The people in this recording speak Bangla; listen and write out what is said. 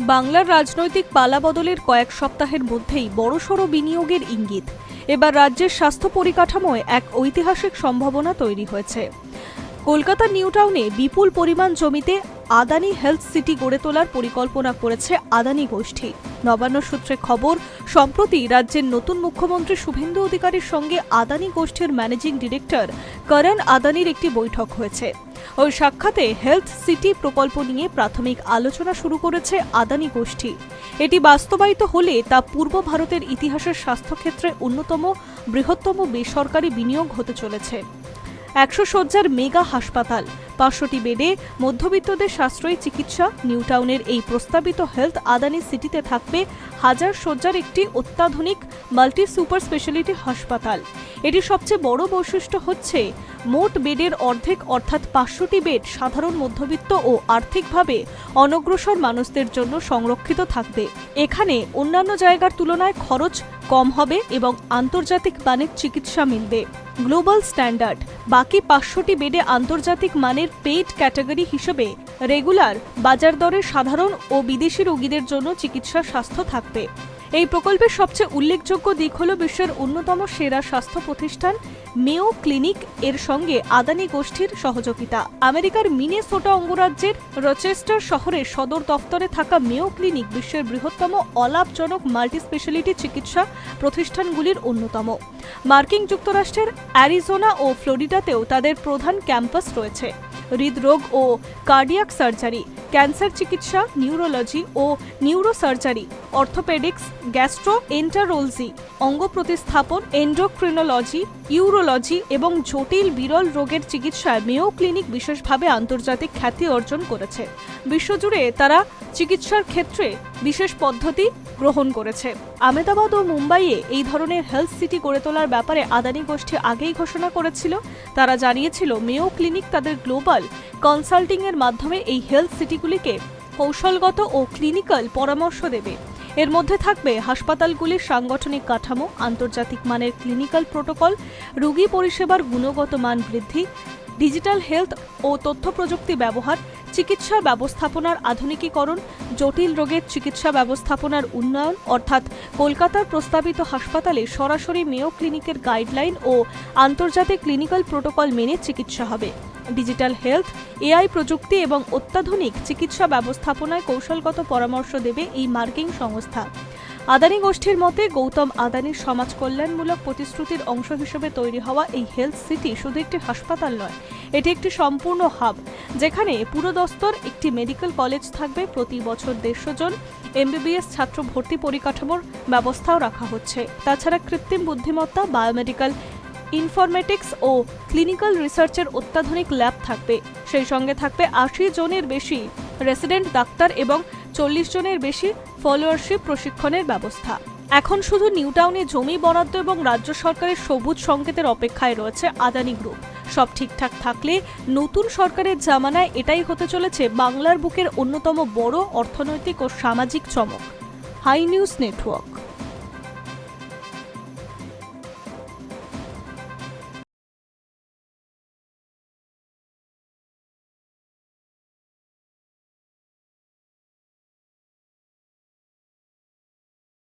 বাংলার রাজনৈতিক পালাবদলের কয়েক সপ্তাহের মধ্যেই বড়সড় বিনিয়োগের ইঙ্গিত। এবার রাজ্যের স্বাস্থ্য পরিকাঠামোয় এক ঐতিহাসিক সম্ভাবনা তৈরি হয়েছে। কলকাতার নিউ টাউনে বিপুল পরিমাণ জমিতে আদানি হেলথ সিটি গড়ে তোলার পরিকল্পনা করেছে আদানি গোষ্ঠী। নবান্ন সূত্রে খবর, সম্প্রতি রাজ্যের নতুন মুখ্যমন্ত্রী শুভেন্দু অধিকারীর সঙ্গে আদানি গোষ্ঠীর ম্যানেজিং ডিরেক্টর করণ আদানির একটি বৈঠক হয়েছে। ওই সাক্ষাতে হেলথ সিটি প্রকল্প নিয়ে প্রাথমিক আলোচনা শুরু করেছে আদানি গোষ্ঠী। এটি বাস্তবায়িত হলে তা পূর্ব ভারতের ইতিহাসের স্বাস্থ্যক্ষেত্রে অন্যতম বৃহত্তম বেসরকারি বিনিয়োগ হতে চলেছে। 100 শয্যার মেগা হাসপাতাল, 500টি বেডে মধ্যবিত্তদের সাশ্রয়ী চিকিৎসা। নিউ টাউনের এই প্রস্তাবিত হেলথ আদানি সিটিতে থাকবে 1000 শয্যার একটি অত্যাধুনিক মাল্টি সুপার স্পেশালিটি হাসপাতাল। এটি সবচেয়ে বড় বৈশিষ্ট্য হচ্ছে মোট বেডের অর্ধেক অর্থাৎ 500টি বেড সাধারণ মধ্যবিত্ত ও আর্থিকভাবে অনগ্রসর মানুষদের জন্য সংরক্ষিত থাকবে। এখানে অন্যান্য জায়গার তুলনায় খরচ কম হবে এবং আন্তর্জাতিক মানের চিকিৎসা মিলবে। গ্লোবাল স্ট্যান্ডার্ড, বাকি 500টি বেডে আন্তর্জাতিক মানের পেইড ক্যাটাগরি হিসেবে রেগুলার বাজার দরে সাধারণ ও বিদেশি রোগীদের জন্য চিকিৎসা স্বাস্থ্য থাকবে। এই প্রকল্পের সবচেয়ে উল্লেখযোগ্য দিক হল বিশ্বের অন্যতম সেরা স্বাস্থ্য প্রতিষ্ঠান মেয়ো ক্লিনিক এর সঙ্গে আদানি গোষ্ঠীর সহযোগিতা। আমেরিকার মিনেসোটা অঙ্গরাজ্যের রচেস্টার শহরের সদর দফতরে থাকা মেয়ো ক্লিনিক বিশ্বের বৃহত্তম অলাভজনক মাল্টি স্পেশালিটি চিকিৎসা প্রতিষ্ঠানগুলির অন্যতম। মার্কিন যুক্তরাষ্ট্রের অ্যারিজোনা ও ফ্লোরিডাতেও তাদের প্রধান ক্যাম্পাস রয়েছে। হৃদরোগ ও কার্ডিয়াক সার্জারি, ক্যান্সার চিকিৎসা, নিউরোলজি ও নিউরোসার্জারি, অর্থোপেডিক্স, গ্যাস্ট্রোএন্টারোলজি, অঙ্গ প্রতিস্থাপন, এন্ডোক্রিনোলজি, ইউরোলজি এবং জটিল বিরল রোগের চিকিৎসায় মেয়ো ক্লিনিক বিশেষভাবে আন্তর্জাতিক খ্যাতি অর্জন করেছে। বিশ্বজুড়ে তারা চিকিৎসার ক্ষেত্রে বিশেষ পদ্ধতি গ্রহণ করেছে। আহমেদাবাদ ও মুম্বাইয়ে এই ধরনের হেলথ সিটি গড়ে তোলার ব্যাপারে আদানি গোষ্ঠী আগেই ঘোষণা করেছিল। তারা জানিয়েছিল মেয়ো ক্লিনিক তাদের গ্লোবাল কনসাল্টিং এর মাধ্যমে এই হেলথ সিটিগুলিকে কৌশলগত ও ক্লিনিক্যাল পরামর্শ দেবে। এর মধ্যে থাকবে হাসপাতালগুলির সাংগঠনিক কাঠামো, আন্তর্জাতিক মানের ক্লিনিক্যাল প্রোটোকল, রোগী পরিষেবার গুণগত মান বৃদ্ধি, ডিজিটাল হেলথ ও তথ্য প্রযুক্তি ব্যবহার, চিকিৎসা ব্যবস্থাপনার আধুনিকীকরণ, জটিল রোগের চিকিৎসা ব্যবস্থাপনার উন্নয়ন। অর্থাৎ কলকাতার প্রস্তাবিত হাসপাতালে সরাসরি মেয়ো ক্লিনিকের গাইডলাইন ও আন্তর্জাতিক ক্লিনিক্যাল প্রোটোকল মেনে চিকিৎসা হবে। ডিজিটাল হেলথ, এআই প্রযুক্তি এবং অত্যাধুনিক চিকিৎসা ব্যবস্থাপনায় কৌশলগত পরামর্শ দেবে এই মার্কিন সংস্থা। আদানি গোষ্ঠীর মতে, গৌতম আদানির সমাজ কল্যাণমূলক প্রতিশ্রুতির অংশ হিসেবে তৈরি হওয়া এই হেলথ সিটি শুধু একটি হাসপাতাল নয়, এটি একটি সম্পূর্ণ হাব, যেখানে পুরোদস্তর একটি মেডিকেল কলেজ থাকবে। প্রতি বছর 150 জন এমবিবিএস ছাত্র ভর্তি পরিকাঠামোর ব্যবস্থাও রাখা হচ্ছে। তাছাড়া কৃত্রিম বুদ্ধিমত্তা, বায়োমেডিক্যাল ইনফরমেটিক্স ও ক্লিনিক্যাল রিসার্চের অত্যাধুনিক ল্যাব থাকবে। সেই সঙ্গে থাকবে 80 জনের বেশি রেসিডেন্ট ডাক্তার এবং 40 জনের বেশি ফলোয়ারশিপ প্রশিক্ষণের ব্যবস্থা। এখন শুধু নিউ টাউনে জমি বরাদ্দ এবং রাজ্য সরকারের সবুজ সংকেতের অপেক্ষায় রয়েছে আদানি গ্রুপ। সব ঠিকঠাক থাকলে নতুন সরকারের জামানায় এটাই হতে চলেছে বাংলার বুকের অন্যতম বড় অর্থনৈতিক ও সামাজিক চমক। Hi news network.